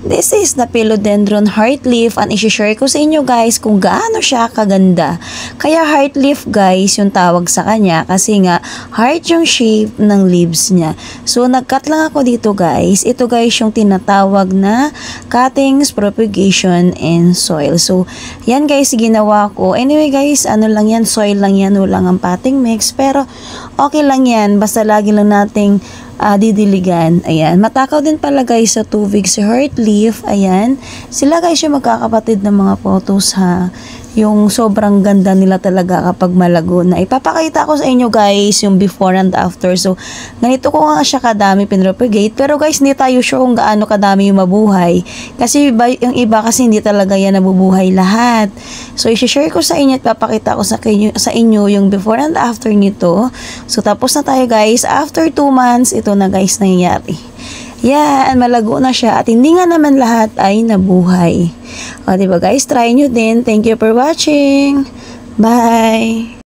This is the Philodendron heart leaf and isi-share ko sa inyo guys kung gaano siya kaganda. Kaya heart leaf guys yung tawag sa kanya kasi nga heart yung shape ng leaves niya. So nag-cut lang ako dito guys. Ito guys yung tinatawag na cuttings, propagation, and soil. So yan guys ginawa ko. Anyway guys, ano lang yan, soil lang yan, walang ang potting mix. Pero okay lang yan, basta lagi lang nating didiligan. Ayan. Matakaw din pala guys sa tubig si heart leaf. Ayan. Sila guys yung magkakapatid ng mga photos ha. Yung sobrang ganda nila talaga kapag malago na. Ipapakita ko sa inyo guys yung before and after. So, ganito ko nga siya kadami pinropagate. Pero guys, hindi tayo sure kung gaano kadami yung mabuhay. Kasi yung iba kasi hindi talaga yan nabubuhay lahat. So, isi-share ko sa inyo at papakita ko sa inyo yung before and after nito. So, tapos na tayo guys. After 2 months, ito na guys nangyayari. Yan, malago na siya at hindi nga naman lahat ay nabuhay. O, diba guys, try nyo din. Thank you for watching. Bye!